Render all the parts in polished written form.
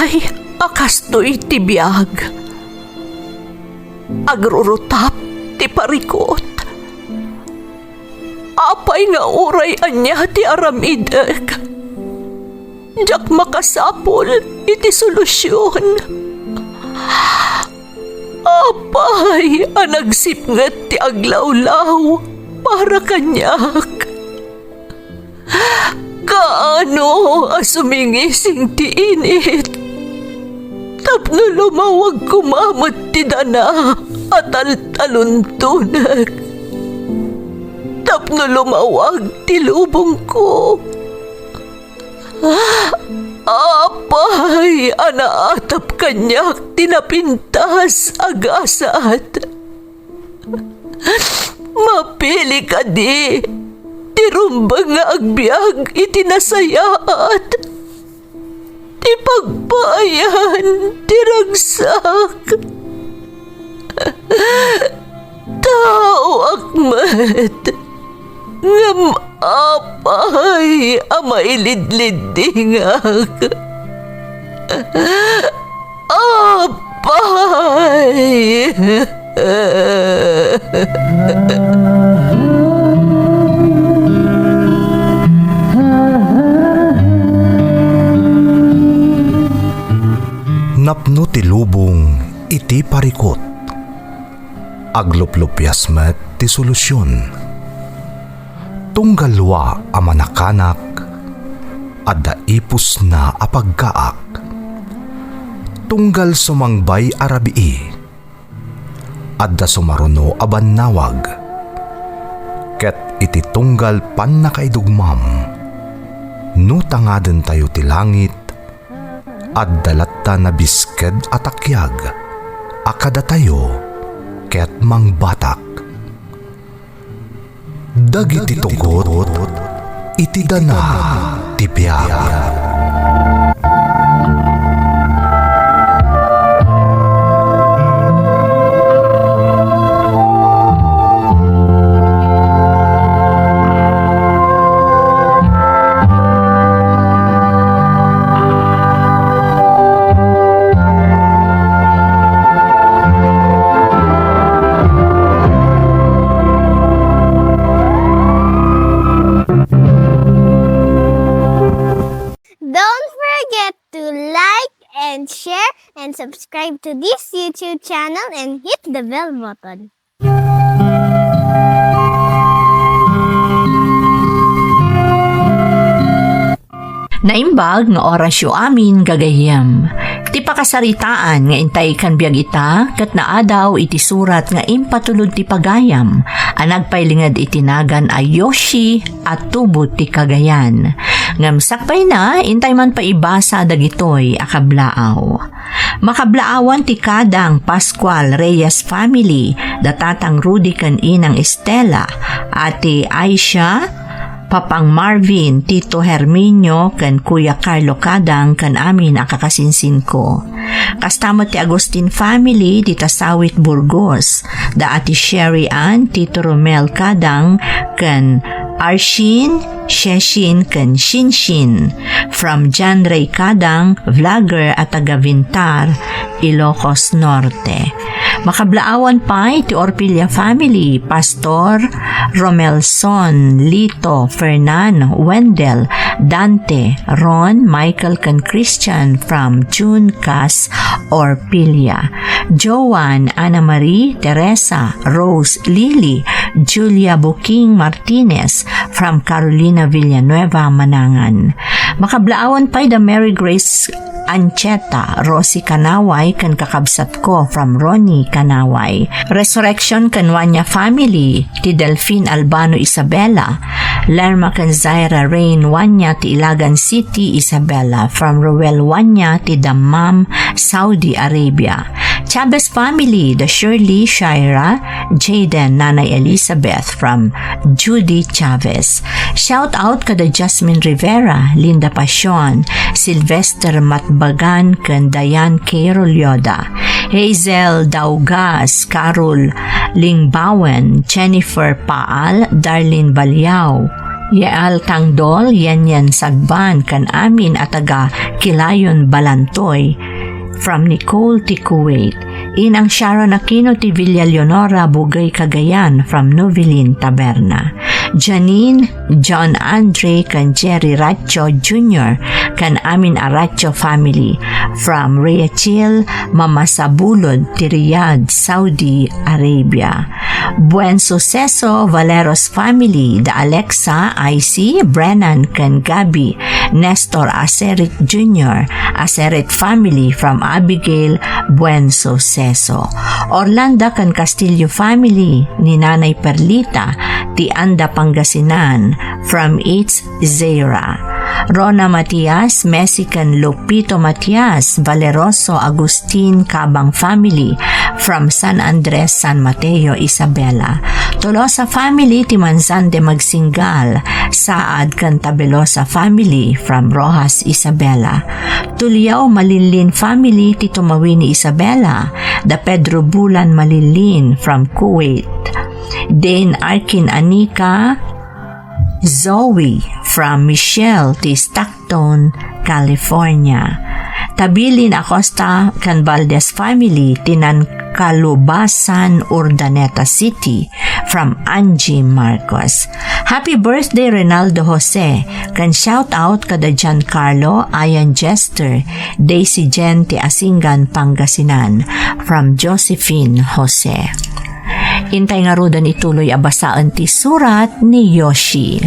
Apay, akastoy tibiyag. Agrurutap ti parikot. Apay nga uray anya ti aramidek. Jak makasapol iti solusyon. Apay, anagsipnget ti aglawlaw para kanyak. Kaano asumingising ti init? Tapno lumawag kumamot ti dana at taluntunak. Tapno lumawag ti lubong ko. Apay, anaatap kanyak tinapintas agasat. Mapili ka di, tirumbang nga agbyag itinasayaat. Ti pagbayan, tiragsak. Tao akmat, ngam apay, amailidlidingak. Apay. Napno ti lubong iti parikot. Agluplupyas met ti solusyon. Tunggalwa a manakanak, adda ipus na apagkaak. Tunggal sumangbay arabii, adda sumaruno a bannawag. Ket iti tunggal pan nakaidugmam, nutangaden tayo ti langit, adda latta na bisked atakyag, akada tayo ket mangbatak. Dagiti tugot, iti dana ti biag. Share and subscribe to this YouTube channel and hit the bell button. Naimbag nga orasyo amin gagayem. Ti pakasaritaan nga intay kan biag ita, kat naadaw iti surat nga impatulod ti pagayam, anagpailingad itinagan a Yoshi at tubot ti Cagayan. Ngamsakpay na, intay man pa ibasa dagitoy akablaaw. Makablaawan ti kadang Pascual Reyes family, datatang Rudy kan inang Estela, ati Aisha, Papang Marvin, Tito Herminio, kan Kuya Carlo Kadang, kan amin akakasinsin ko. Kastamot ti Agustin family, Tita Sawit Burgos, da ati Sherry Ann, Tito Romel Kadang, kan Arshin, Sheshin, kan Shinshin. From John Ray Kadang, vlogger at taga-Vintar, Ilocos Norte. Makablaawan pa ti Orpilla family, Pastor Romelson, Lito, Fernan, Wendell, Dante, Ron, Michael kan Christian from June Cas, Orpilla, Joan, Ana Marie, Teresa, Rose, Lily, Julia Buking Martinez from Carolina Villanueva, Manangan. Makablaawan pa the Mary Grace Ancheta, Rosie Kanaway, kan kakabsat ko from Ronnie Kanaway. Resurrection kan Wanya family, ti Delphine Albano Isabela. Lerma kan Zaira Rain Wanya, ti Ilagan City, Isabela. From Ruel Wanya, ti Dammam, Saudi Arabia. Chavez family, the Shirley Shaira, Jaden, Nanay Elizabeth from Judy Chavez. Shout out kada Jasmine Rivera, Linda Pasion, Sylvester Matbagan, kan Dayan K. Rolyoda, Hazel Daugas, Carol Lingbawen, Jennifer Paal, Darlene Balyao, Yaal tangdol yan sagban kan amin ataga Kilayon Balantoy from Nicole ti Kuwait. Inang Sharon Aquino ti Villa Leonora Bugay Cagayan from Novelin Taberna. Janine John Andre kan Jerry Racho Jr. kan amin Aracho family from Rachel Mamasabulod ti Riyadh, Saudi Arabia. Buen Suceso Valeros family da Alexa IC Brennan kan Gabi Nestor Acerit Jr. Acerit family from Abigail Buen Suceso. Orlando kan Castillo family ni Nanay Perlita ti Anda Pangasinan from It's Zera. Rona Matias, Mexican Lupito Matias, Valeroso Agustin Cabang family from San Andres, San Mateo, Isabela. Tolosa family ti Manzan de Magsingal, Saad Cantabelosa family from Rojas, Isabela. Tuliao Malilin family ti Tumawini, Isabela, da Pedro Bulan Malilin from Kuwait. Dane Arkin Anika Zoe from Michelle ti Stockton, California. Tabilin Acosta kan Valdez family tinan Calubasan, Urdaneta City from Angie Marcos. Happy birthday Ronaldo Jose. Kan shout out kada Giancarlo Ayan Jester, Daisy Jen ti Asingan, Pangasinan from Josephine Jose. Intay nga rudan ituloy abasaan ti surat ni Yoshi.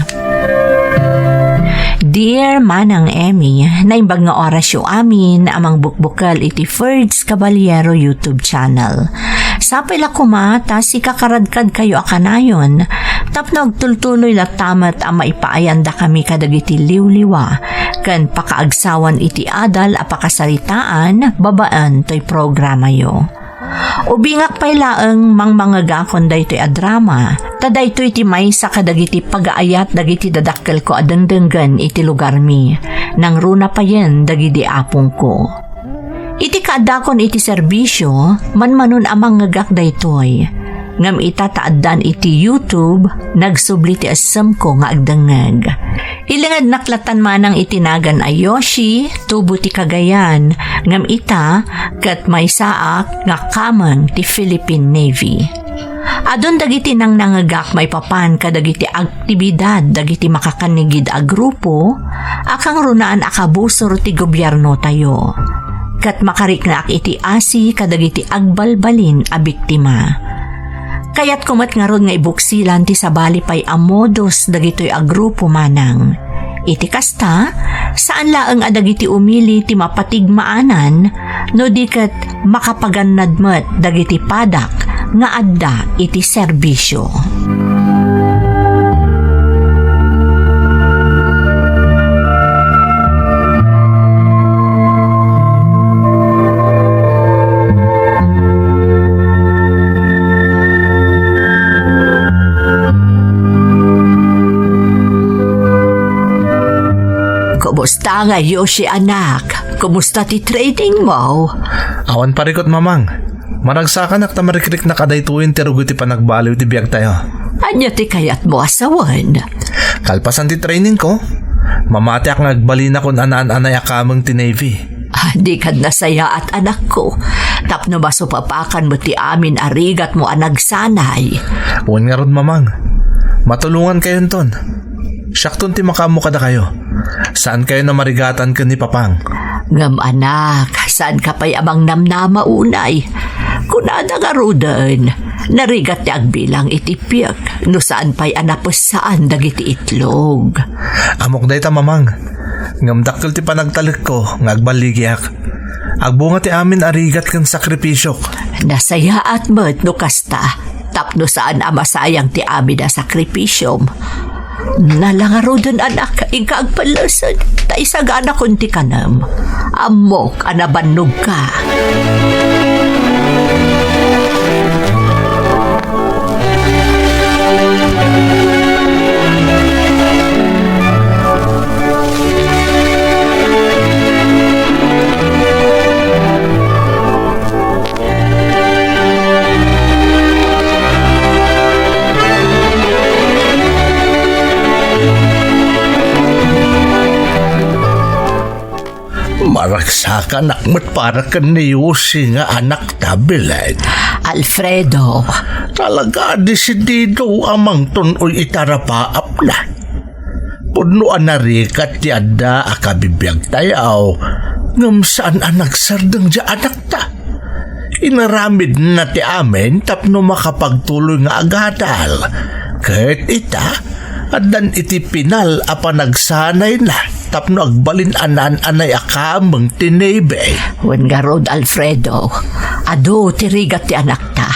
Dear Manang Emmy, naimbag nga orasyo amin amang bukbukal iti Ferds Caballero YouTube channel. Sapay la kumata si kakaradkad kayo akanayon, tapno agtultuloy la tamat ang maipaayanda kami kadagiti liwliwa, kan pakaagsawan iti adal apakasaritaan babaan to'y programa yo. Ubingak pay laeng mga gakon daytoy a drama, tadaytoy iti maysa kadagiti pagaayat dagiti dadakkel ko adengdenggan iti lugar mi, nang runa pa yen dagiti apong ko. Iti kaadakon iti serbisyo, manmanon amang ngagak daytoy, ngam itataaddan iti YouTube, nagsubli ti asam ko nga agdangag. Ilangad naklatan manang itinagan ay Yoshi, tubo ti Cagayan, ngam ita, kat may saak nga kamang ti Philippine Navy. Adon dagiti nang nangagak may papan kadagiti aktibidad dagiti makakanigid a grupo, akang runaan akabusor ti gobyerno tayo. Kat makariknak iti asi kadagiti agbalbalin a biktima. Kaya't kumat nga ron nga ibuksilan ti sabali pay amodos dagitoy a grupo manang. Iti kasta, saan laeng adagiti umili ti mapatigmaanan no di ket makapagannadmet dagiti padak nga adda iti serbisyo. Kumusta nga Yoshi anak? Kumusta ti trading mo? Awan parikot mamang. Maragsakan ak tamarikrik na kadaytuin ti rugo ti panagbaliw ti biyag tayo. Anya ti kayat mo asawan? Kalpasan ti training ko. Mamati ak nagbali na kun anaan-anay akamang ti Navy. Di kad nasaya at anak ko. Tapno ba supapakan mo ti amin arigat mo anagsanay? Uwan nga ron mamang. Matulungan kayo ton. Syakton ti makamu kada kayo. Saan kayo na marigatan ka ni Papang? Ngam anak, saan ka pa'y amang namnama unay? Kunada nga rudan, narigat ti agbilang itipyak, no saan pa'y anapos saan dagiti itlog. Amok day ta mamang. Ngam dakkel ti panagtalik ko, ngagbaligyak. Agbunga ti amin arigat kan sakripisyok. Nasaya at mat no kasta, tapno saan amasayang ti amin na sakripisyom. Nalangarodan anak, ikagpalasan, ta isagana kunti kanam. Amok, anabannog ka. Maragsakan akmat para kaniyusi nga anak ta, Belen. Alfredo, Talaga desidido amang tunoy itarapaap na. Punuan na rikat yada akabibiyag tayaw ngam saan anak sardang dya anak ta. Inaramid na ti amin tapno makapagtuloy nga agadal. Kahit ita, adan iti pinal apa nagsanay na tapno agbalin anan anay akamang tinebe. wen nga rod Alfredo, ado tirigat ti anak ta,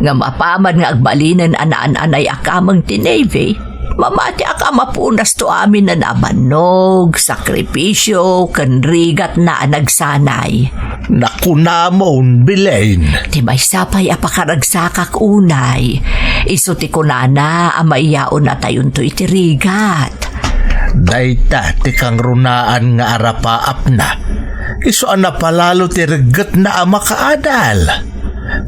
nga mapaman nga agbalinan anaan-anay akamang tineve, mamati akamapunas to amin na namanog, sakripisyo, kanrigat na nagsanay. Nakunamon, Belen. Ti may sapay apakaragsakak unay, iso ti kunana amayaon na tayon to itirigat. Dayta ti kang runaan nga arapaap na. Iso na palalo ti regat na ama kaadal.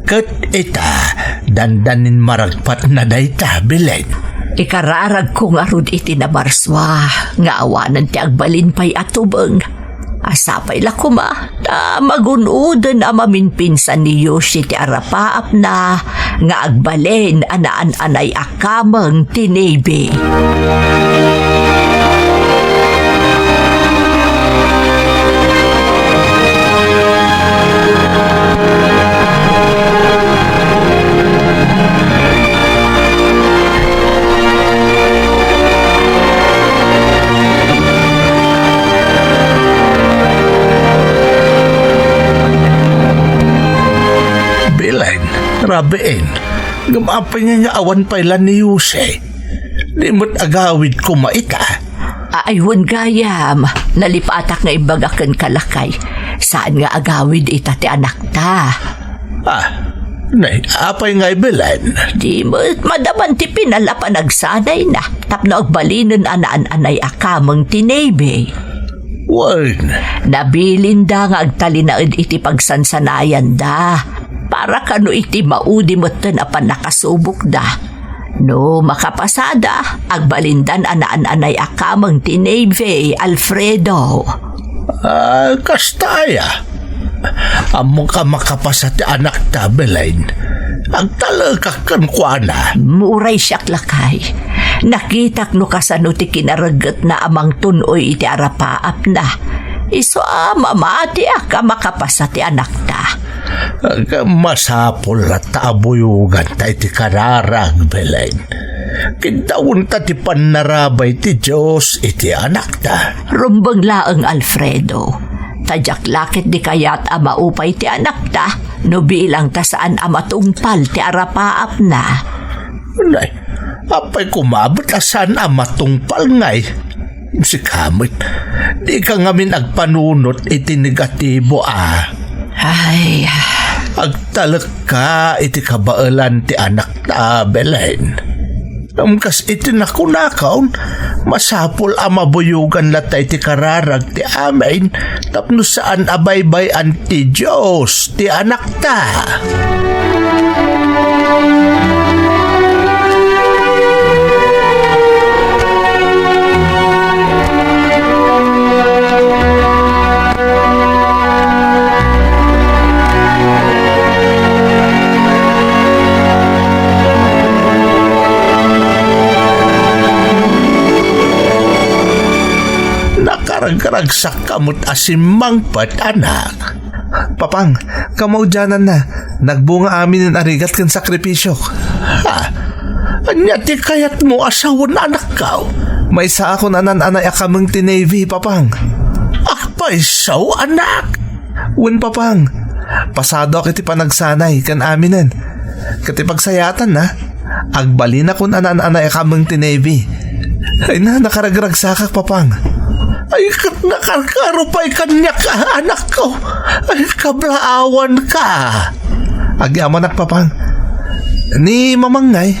Kat ita, dandanin maragpat na dayta, Belen. Ikararag ko nga rod iti na marswa, nga awanan ti agbalin pa'y atubeng. Asapay la kuma, ta magunudan amamin pinsan ni Yoshi ti arapaap na, nga agbalin anaan-anay akamang tinebe. Rabiin, gamapay nga awan pala ni Jose. Di mo't agawid ko maita. Aywan gayam, nalipatak nga ibagakan kalakay. Saan nga agawid ita ti anak ta? Nay, apay nga Belen. Di mo madaman ti pinala pa nagsanay na, tapno agbalinan anaan-anay akamang tinebe. Wan. Nabilin da nga agtalinaid iti pagsansanayan da. Para kano iti maudi mo apan nakasubok da. No makapasada, agbalindan anaan-anay akamang tinebe, Alfredo. Kastaya. Among ka makapasati anak ta, Belen. Ang talagkakan kwa na. Muray siyak lakay. Nakitak no kasano ti kinaragat na amang tunoy iti arapaap na. Iso mamati ka makapasati anak ta. Masapol at taabuyugan tayo ti kararag, Belen. Kintaon ta ti panarabay ti Diyos iti anak ta. Rumbang laang Alfredo. Tadyak lakit di kayat maupay ti anak ta, no bilang ta saan amatungpal ti arapaap na. Nay, apay kumabot asan amatungpal ngay. Si kamit, di ka ngamin agpanunot iti negatibo Ay, agtalak ka iti kabaalan ti anak ta, Belen. Kas iti nakunakaon, masapol mabuyugan latay ti kararag ti amin, tapno saan abaybayan ti Diyos ti anak ta. Karagsak kamot asimang pat anak. Papang, kamaudyanan na. Nagbunga amin ng arigat kan sakripisyo. Anya ti kayat mo asawan anak ka? May sa ako nanan-anay akamang tinavy, papang. Akpay saw anak. Wen, papang. Pasado ako iti panagsanay kan aminan. Kati pagsayatan na, agbalin ako nanan-anay akamang tinavy. Ay na, nakaragragsakak, papang. Ay, nakarkarupay kanya ka, anak ko. Ay, kablaawan ka. Agyaman papang. Ni mamangay.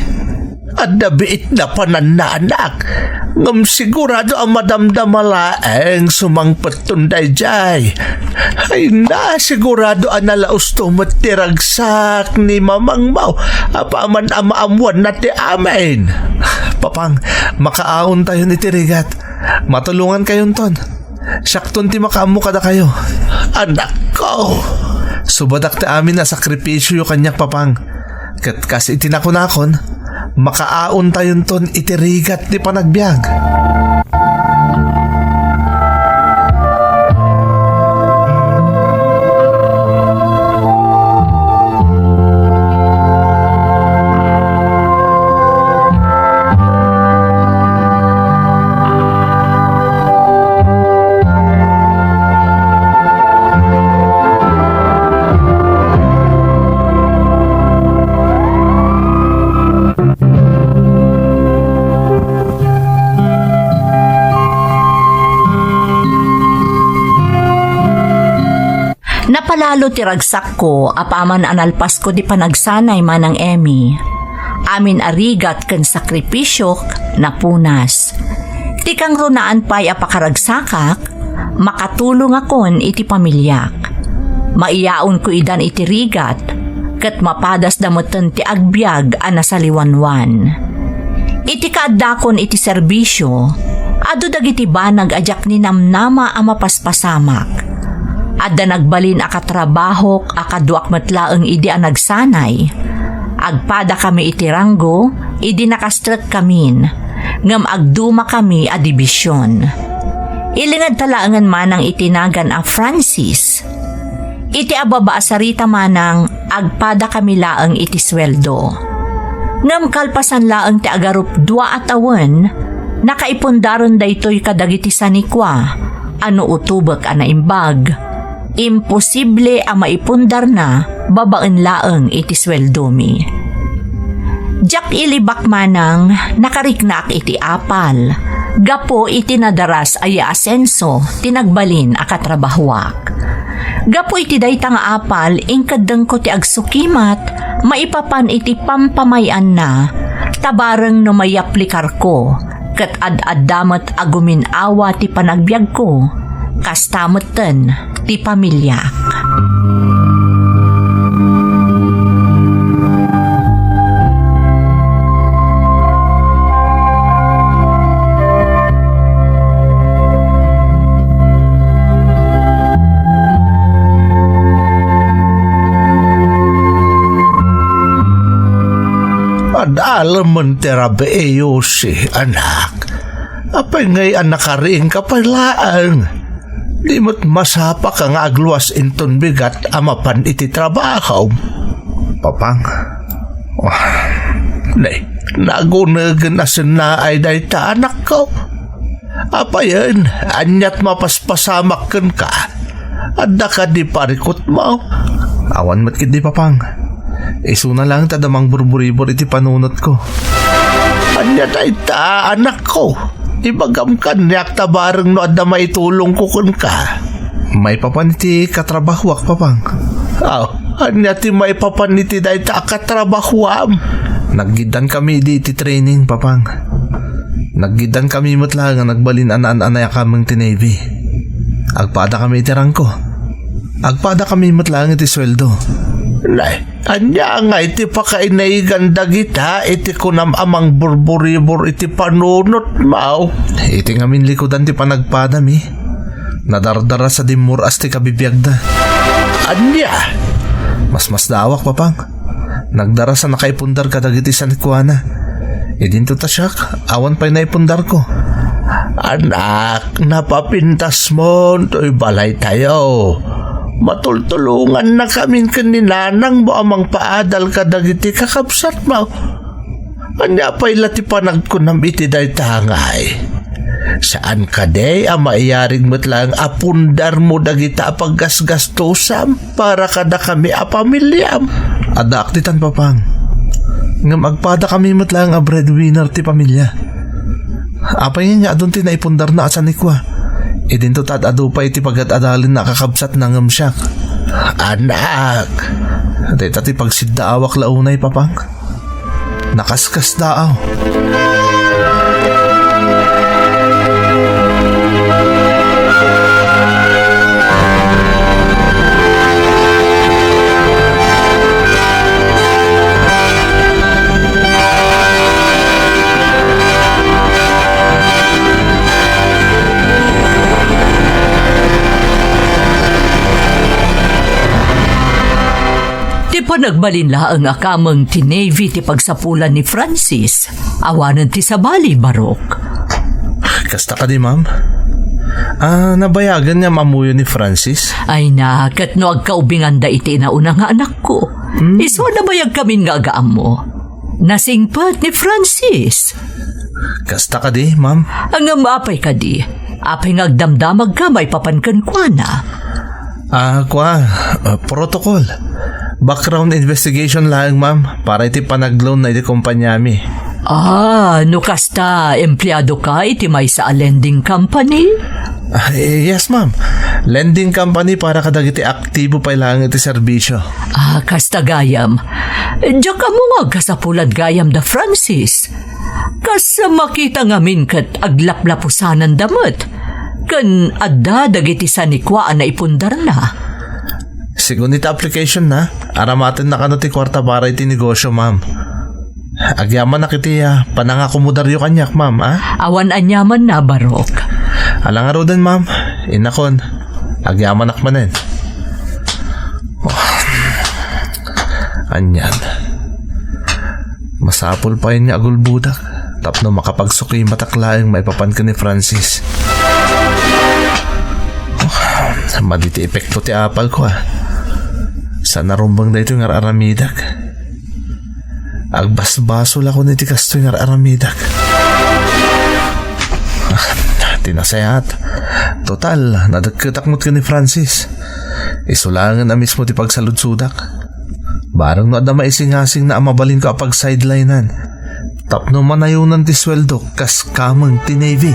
Adabiit na panananak. Ngam sigurado ang madamdamalaeng sumangpat tunday jay. Ay na, sigurado ang nalaos tumatiragsak ni Mamang Mau. Apaman amaamuan na ti amin. Papang, makaaon tayo ni Tirigat. Matulungan kayon ton. Sakton ti makaamu kada kayo. Anak ko. Subadak ti amin na sakripisyo yung kanyak papang. Kat kasi itinakon-akon, makaaon tayon ton itirigat ti panagbiag. Napalalo ti ragsak ko, apaman analpas ko di panagsanay manang Emmy. Amin arigat ken sakripisyok na punas. Ti kang runaan pa'y apakaragsakak, makatulong akon iti pamilyak. Maiyaon ko idan iti rigat, ket mapadas damutan ti agbyag a nasaliwanwan. Iti kaadakon iti serbisyo, adu dagiti banag ajak ni namnama a mapaspasamak. Adda nagbalin akatrabahok akaduak matlaeng idi a nagsanay. Agpada kami iti ranggo, idi nakastrek kamin, ngam agduma kami a dibisyon. Ilingad talaangan manang itinagan a Francis. Iti ababa asarita manang agpada kami laeng iti sweldo. Ngam kalpasan laeng ti agarup 2 atawan, nakaipundaron daytoy kadagiti sanikwa, ano utubek a naimbag. Imposible ang maipundar na babaen laeng iti sweldo mi. Jak ilibak manang nakariknak iti apal. Gapo iti nadaras aya asenso tinagbalin akatrabahuak. Gapo iti dayta nga apal ingkadeng ko ti agsukimat maipapan iti pampamayan na tabareng no mayaplikar ko ket ad-addamet agumin awa ti panagbiag ko kastametten ti pamilyak. Adalaman terabeyo si anak. Apay ngay anak karing kapalaan. Di mo't masapa ka nga agluwas inton bigat amapan iti trabaho. Papang, Nagunagan na sinaay day ta anak ko. Apayan, anyat mapaspasamak ka. Adda ka di parikot mo. awan mat kid di papang. Isu na lang tadamang burburibor iti panunot ko. Anyat ay ta anak ko. Ibagam ka niyak tabarang no adda maitulong ko kun ka. May papaniti katrabahuak papang. Anyat ti may papaniti day ta katrabahuam. Naggidan kami di iti training papang. Naggidan kami matla nga nagbalin anay kamang tinavy. Agpada kami iti rangko. Agpada kami matla iti sweldo. Anya nga iti pakainaigan dagita iti kunam amang burburibor iti panunot mao. Iti ngamin likodan ti panagpada mi. Nadardara sa dimur as ti kabibiyagda. Anya? Mas dawak papang. Nagdara sa nakaipundar kadagiti sa nikwana. Idinto ta siyak, awan pa'y naipundar ko. Anak, napapintas mo, to'y balay tayo. Matultulungan na kami kaninanang mo amang paadal kadagiti kakabsat mo. Anya pa'y lati panagkunam iti day tangay. Saan ka day ang maiyaring mo't lang apundar mo dagita paggasgastusam para kada kami apamilyam. Ada aktitan papang. Nga magpada kami mo't lang a breadwinner ti pamilya. Apay niya adun ti naipundar na asan ikwa. Idinto tad adu pa iti pagat-adalin na kakabsat na ngamsyak. Anak! Dita ti pagsidda awak launay papang. Nakaskas daaw. Panagbalin ang akamang ti Navy ti pagsapulan ni Francis. Awanan ti sabali, Barok. Kasta ka di, ma'am? Nabayagan niya mamuyo ni Francis? Ay na, kat no agkaubingan da iti nauna nga anak ko. Iso nabayag kami nga agaam mo. Nasingpat ni Francis. Kasta ka di, ma'am? Ang apay ka di. Apay ngagdamdamag ka may papankan kwa na. Protocol. Background investigation lang, ma'am, para iti panagloan na iti kumpanyami. No kasta, empleyado ka iti may sa lending company? Yes, ma'am. Lending company para kadagiti aktibo pa ilang iti serbisyo. Kasta gayam. Diyak ka mo nga kasapulad gayam da Francis. Kasa makita ngamin kat aglaplapusanan damot. Kan adda dagiti sanikwaan na ipundar na. Sigun iti application na, aramatin na kano ti kwarta para iti negosyo, ma'am. Agyaman na kiti panangakomodaryo kanyak, ma'am, Awan anyaman na, Barok. Alang arudan, ma'am. Inakon. Agyaman nakmanen. Anyan. Masapol pa yun niya agulbudak. Tapno makapagsuki mataklaing maipapan ka ni Francis. Maditi epekto ti apal ko Sa narumbang da ito yung aramidak. Agbasbaso lang ko niti kasto yung aramidak. Tinasayat. Total, nadagkatakmot ka ni Francis. Isulangan na mismo ti pagsaludsudak. Barang no ada maisingasing na amabalin ko apag sidelinean. Tapno manayunan ti sweldo kas kamang ti Navy.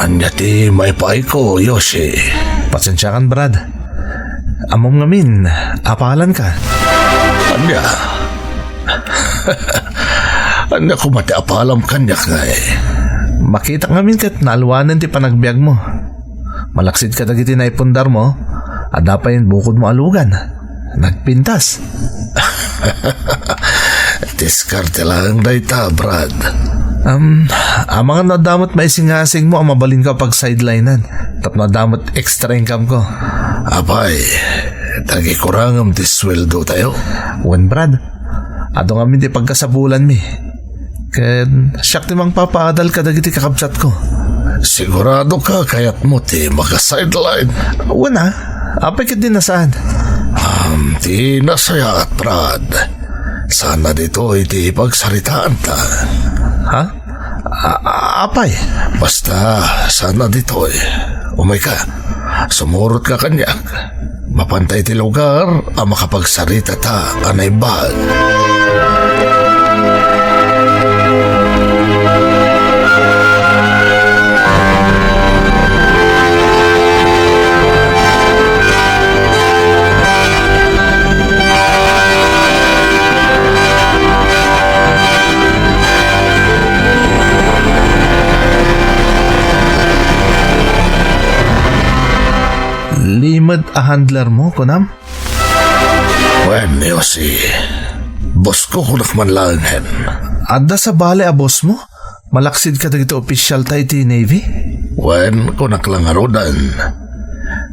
Anyati may paay ko, Yoshi. Pasensya kan, Brad. Amom ngamin, apalan ka. Anya? Anya ko mati apalam kanyak nga Makita ngamin kat nalwanan ti panagbiag mo. Malaksid ka dagiti na ipundar mo, ada pa yung bukod mo alugan. Nagpintas. Diskarte lang dayta, Brad. Ang mga nadamot maisingasing mo ang mabalin ka pag sidelinean. Tap nadamot extra income ko. Abay, tagi kurangam ti sweldo tayo. Wen, Brad. Ado ngamin ti pagkasabulan mi. Ken siyak ti mang papaadal ka dagiti kakabsat ko. Sigurado ka kayat mo ti maka-sideline. Wen apay ka din nasaan. Ti nasayaat, Brad. Sana dito iti pagsaritaan ta. Apay? Basta, sana dito umay ka. Sumurot ka kanyak. Mapantay ti lugar ang makapagsarita ta anay bag. Limad a handler mo, kunam? Wen, Yosi. Boss ko kunak man lang hen. Adda sa bale a boss mo? Malaksid ka dagito official tayo ti Navy? Wen, kunak lang arodan.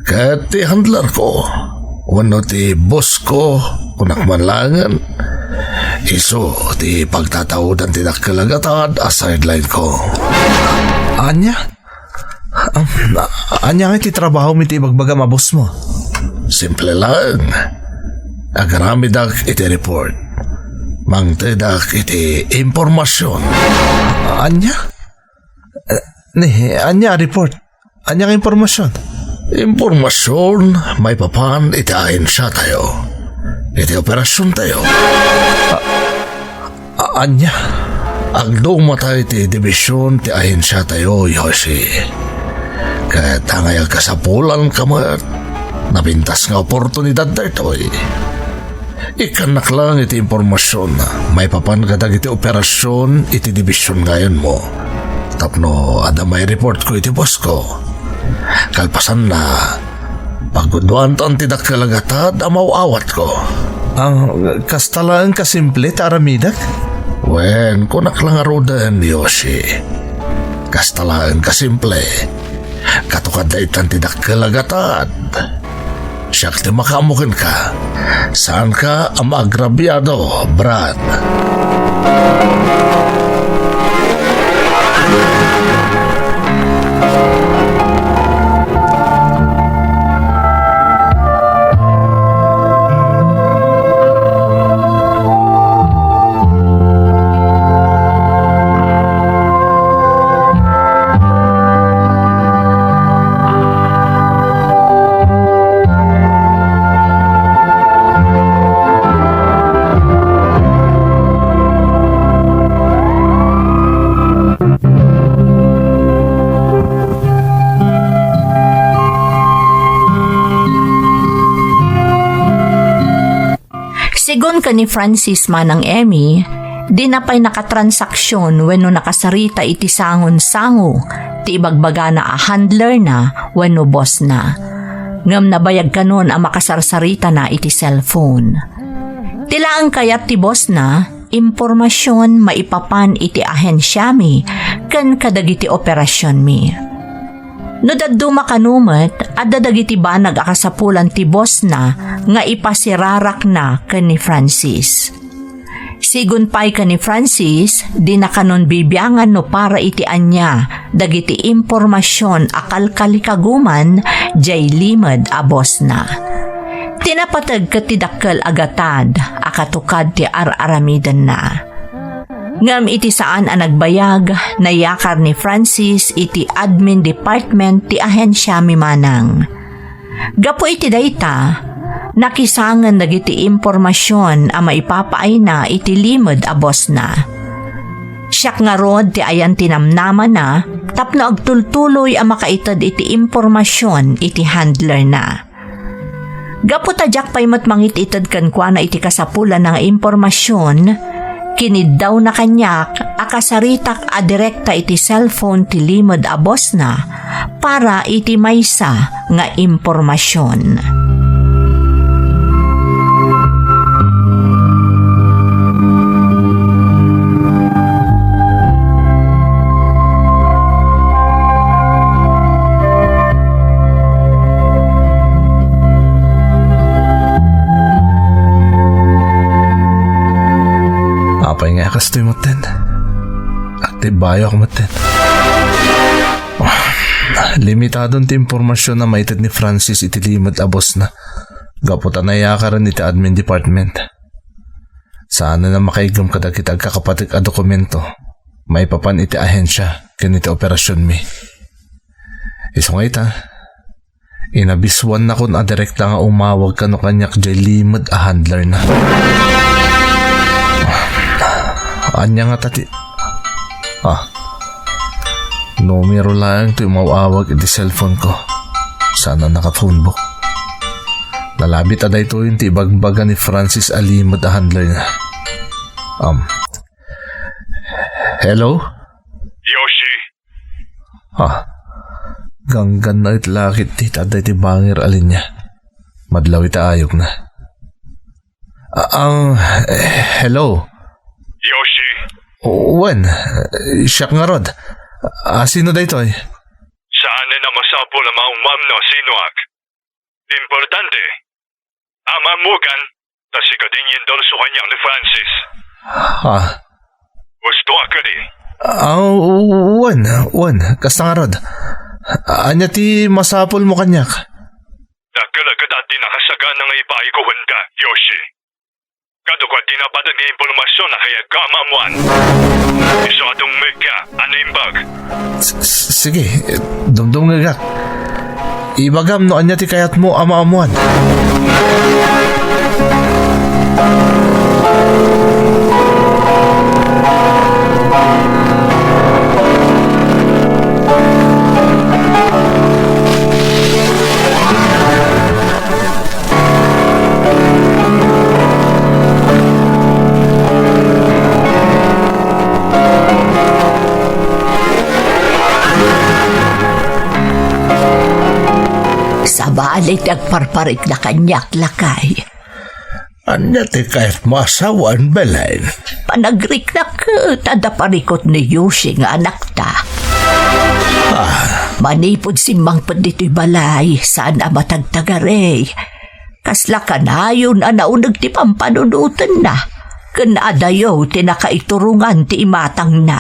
Kat ti handler ko. Wano ti boss ko kunak man langan. Iso ti pagtatawudan ti nakalagatan a sideline ko. Anya? Anya nga ti trabaho mi ti ibagbaga mabos mo? Simple lang. Agramidak iti report. Mangtedak iti impormasyon. Anya? Anya report? Anya nga impormasyon? Impormasyon may papan iti ahensya tayo. Iti operasyon tayo. Anya? Agdong matay ti divisyon ti ahensya tayo, Yoshi. Kaya tangay kasapulan kamat. Nabintas nga oportunidad na ito Ikanak lang iti impormasyon. May papan kadag iti operasyon iti divisyon ngayon mo. tapno ada may report ko iti boss ko. Kalpasan na, pagudwan to ang tidak kalagatad amaw awat ko. Ang kastalaan kasimple taramidak? Wen, kunak lang arudan, Yoshi. Kastalaan kasimple. Katukad na itan tidak kalagatad. Siyak ti makamukin ka. Saan ka ang agrabyado, Brad? Sigon ka ni Francis manang Emmy, di na pa'y nakatransaksyon wenno nakasarita iti sangon-sango, ti ibagbaga na a handler na wenno boss na. Ngam nabayag kanon ang makasarsarita na iti cellphone. Tilaan kayat ti boss na, impormasyon maipapan iti ahensya mi, kan kadagiti operasyon mi. No daddo makanumet, adda dagiti banag akasapulan ti boss na nga ipasirarak na ken ni Francis. Sigun pay ken ni Francis, di na kanon bibiyangan no para iti anya dagiti impormasyon akal kalikaguman jay limed a boss na. Tinapatag ket ti dakkel agatad akatukad ti ar-aramidan na. Ngam iti saan ang nagbayag, nayakar ni Francis iti admin department ti ahensya mi manang. Gapo iti dayta, nakisangan dagiti impormasyon ang maipapaay na iti limed a boss na. Siyak nga rod ti ayan tinamnama na, tapno agtultuloy ang makaitad iti impormasyon iti handler na. Gapo tadyak pa'y matmangit itad kankwana iti kasapulan ng impormasyon, kinid daw na kanyak akasaritak a direkta iti cellphone ti limed a boss na para iti maysa nga impormasyon. Apay nga kastoy maten. Aktibayo ako maten. Limitadon ti impormasyon na maitid ni Francis iti limed a boss na. Gaputan na yakaran iti admin department. Saan na makaigam kadagit agkakapatik a dokumento. May papan iti ahensya ken iti operasyon mi. Iso nga ita. Inabiswan na kun a direkta nga umawag kano kanyak jay limed a handler na. Anya nga tati. Numero lang ito yung mawawag iti cellphone ko. Sana naka-phone book. Nalabit aday ito yung tibagbaga ni Francis Alimod a handler na. Hello? Yoshi, Ganggan na itlakit ti taday ti bangir alin niya. Madlaw ita ayog na. Hello? Yoshi, Wen, siyak nga rod. Sino da ito eh? saan na masapol ang mga umam no sinuak? Importante, amamugan, tas ikadingin doon sa kanyang ni Francis. Gusto ka di? Wen, kasta nga rod. Anya ti masapol mo kanyak? Nakalagad at dinakasagan ng ipaikuhan ka, Yoshi. Kadukwat dinapadan ng impormasyon na kaya kamamuan. Iso atong meka, animbag. Sige, dumdum nga gak. Ibagam no anya ti kayat mo ama-amuan. Palit agparparit na kanyak lakay. Anya ti kahit mo asawan, Belen. Panagrik na ka, tada parikot ni Yoshi nga anak ta. Manipod simbang pa dito'y balay, saan na matagtagaray. Kasla ka na yun, naunag ti pampanunutan na. Kanadayo, tinakaiturungan ti imatang na.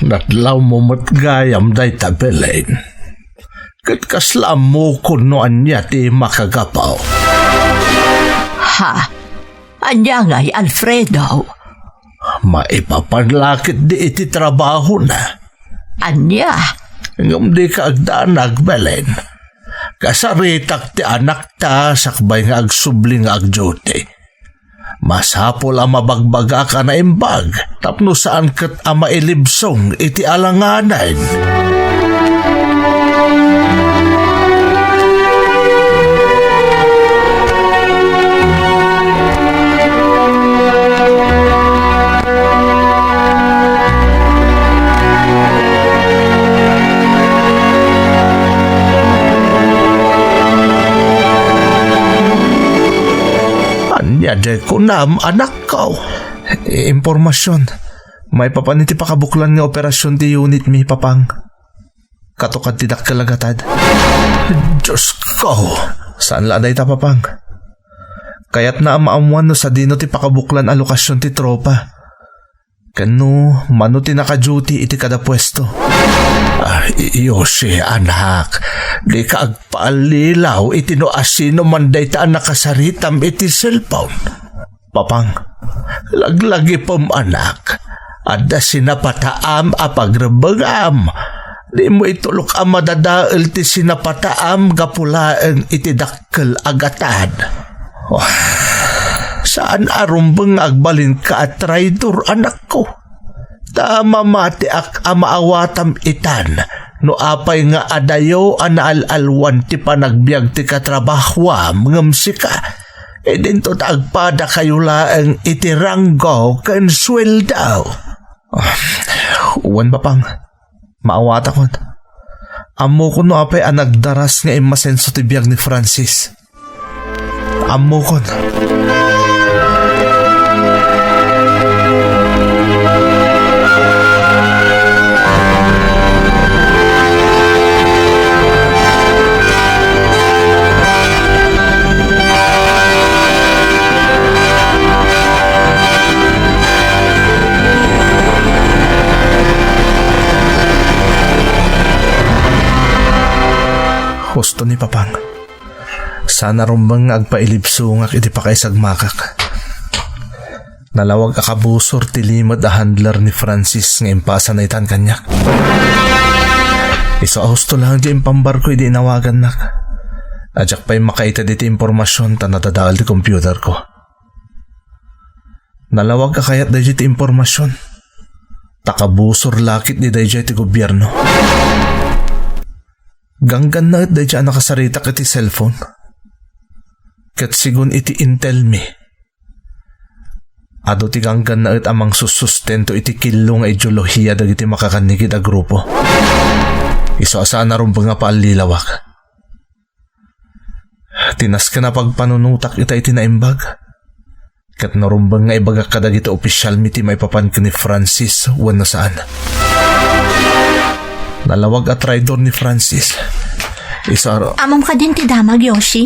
Natlaw mo matgayam day ta, Belen. Kat kaslam mo kuno anya ti makagapaw. Ha? Anya nga'y Alfredo? Maipapanlakit di iti trabaho na. Anya? Ngam di ka agdanag, Belen. Kasaritak ti anak ta sakbay nga agsubli nga agjote. Masapol ang mabagbaga ka na imbag tapno saan kat ang mailibsong iti alanganan. Anya ko nam anak ko. Impormasyon. May papaniti pakabuklan nga operasyon ti unit mi, Papang. Katukad tidak kalagatad. Diyos ko. Saan laaday ta, Papang? Kaya't na maamuan no sa dino ti pakabuklan alokasyon ti tropa. Kano, mano ti naka-duty iti kada pwesto. Yoshi, anak. Di ka agpaalilaw iti no asino manday ta nakasaritam iti cellphone. Papang, Laglagi pam anak. Adda sinapataam a pagrabagam. Di mo itulok ang madadaal ti sinapataam gapulaang iti dakkel agatad. Saan arumbang agbalin ka at traitor, anak ko? Tama mati ak amaawatam itan, no apay nga adayo anaalalwan ti panagbiag ti katrabahwam ngamsi ka. E dinto tagpada kayo laang itiranggo kan sweldaw. Uwan, Papang. Maawata ko. Amo ko no apay anagdaras nga imasenso ti biyag ni Francis. Amo ko. Husto ni Papang. Sana rumbang agpailibsungak iti pakaisagmakak. Nalawag akabusor ti limad a handler ni Francis nga impasa na itan kanyak. Iso husto lang di impambarko iti inawagan nak. Ajak pa'y makaita diti impormasyon ta natadaal ti computer ko. Nalawag ka kayat dahi ti impormasyon. Takabusor lakit ni dahi ti gobyerno. Ganggan na at dahi nakasarita iti cellphone. Kat sigun iti intel me. Ado ti ganggan na at amang susustento iti kilo nga ideolohiya dagiti makakanigid a grupo. Iso asaan na rumbang nga paalilawak. Tinas ka na pagpanunutak ita iti naimbag. Kat narumbang nga ibagak ka dagiti opisyal miti may papan ka ni Francis wano saan. Nalawag at traidor ni Francis. Isaro. Amom ka din ti damag, Yoshi.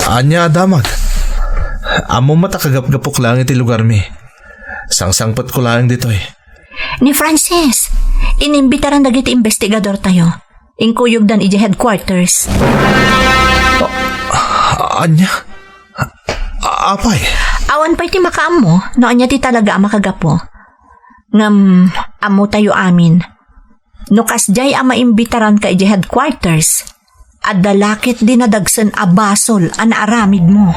Anya damag. Amo matakagap-gapok lang iti lugar mi. Sangsangpat ko lang dito eh. Ni Francis, inimbitaran dagiti investigador tayo. Inkuyog dan iji headquarters. Anya? Apay? Awan pa iti makaam mo, no anya ti talaga makagapo. Ngam, amo tayo amin. No kasjay ang maimbitaran ka iji headquarters, at dalakit dinadagsan abasol ang aramid mo.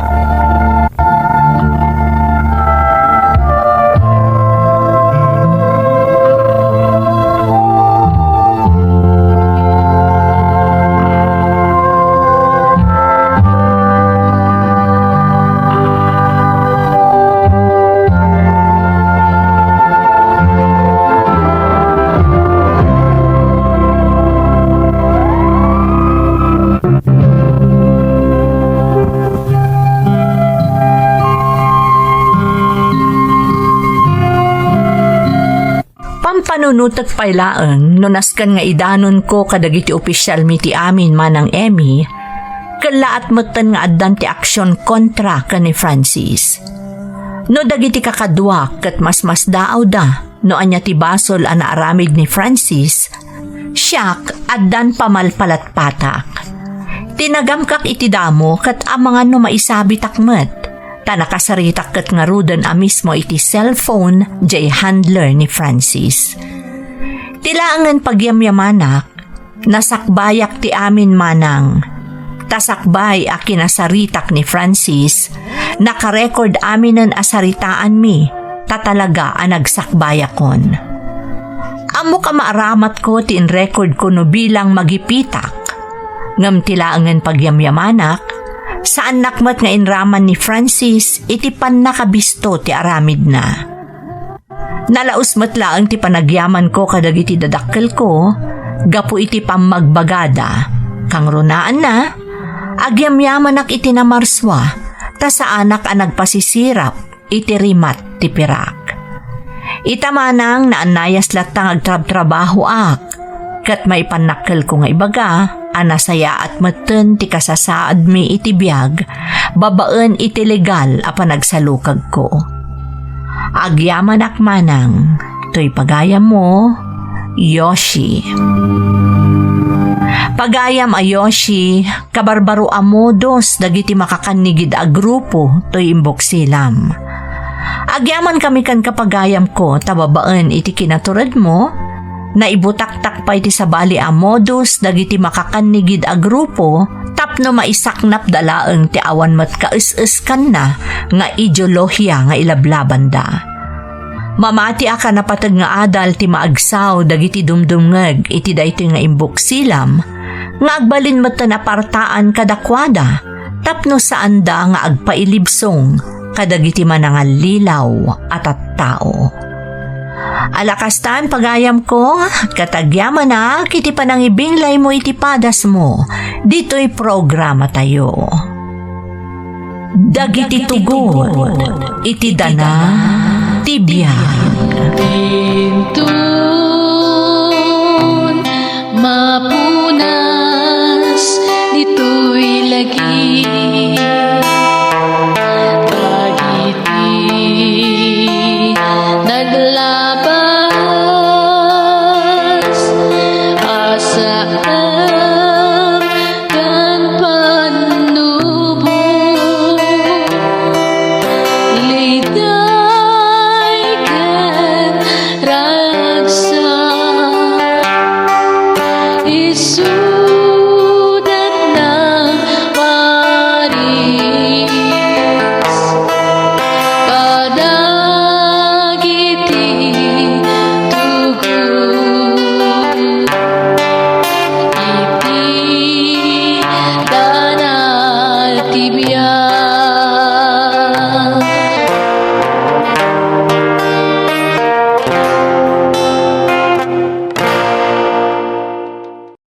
Panunutag pailaeng no naskan nga idanon ko kadagiti opisyal mi ti amin manang Emmy, kalaat matan nga addan ti aksyon kontra ka ni Francis. No dagiti kakadwa ket mas daaw da no anya ti basol a naaramid ni Francis, siyak addan pamalpalat patak. Tinagamkak iti damo ket amangan no maisabi takmet, ta nakasaritak ket nga rudan a mismo iti cellphone jay handler ni Francis. Tilaangan pagyamyamanak, nasakbayak ti amin manang. Tasakbay a kinasaritak ni Francis, nakarecord aminan asaritaan mi, tatalaga a nagsakbayakon. Amo ka maaramat ko tin record ko no bilang magipitak. Ngam tilaangan pagyamyamanak, saan nakmat nga inraman ni Francis iti pan nakabisto ti aramid na. Nalaus matlaang ti panagyaman ko kadagiti dadakkel ko, gapu iti pamagbagada, kang runaan na, agyamyamanak iti namarswa, ta sa anak a nagpasisirap iti rimat ti pirak. Itamanang naanayas latang agtrab-trabaho ak, kat may panakkel ko nga ibaga, anasaya at meten ti kasasaad mi iti biyag, babaen iti legal a panagsalukag ko. Agyaman akmanang, to'y pagayam mo, Yoshi. Pagayam a Yoshi, kabarbaro a modos dagiti makakanigid a grupo to'y imbok silam. Agyaman kami kan kapagayam ko, tababaen iti kinaturad mo, na ibutaktak pa iti sabali a modus dagiti makakanigid a grupo tapno maisaknap dalaeng ti awan mat kaes-es kan na nga ideolohiya nga ilablaban da. Mamati aka napatag nga adal ti maagsaw dagiti dumdumngeg iti daytoy nga imbok silam nga agbalin met na partaan kadakwada tapno saan da nga agpailibsong kadagiti manangal lilaw at tao. Alakastan pagayam ko, katagyaman na, kiti panangibinglay mo iti padas mo, dito'y programa tayo. Dagiti tugod, iti dana, tibiyag. Tintun, mapunas, dito'y lagi.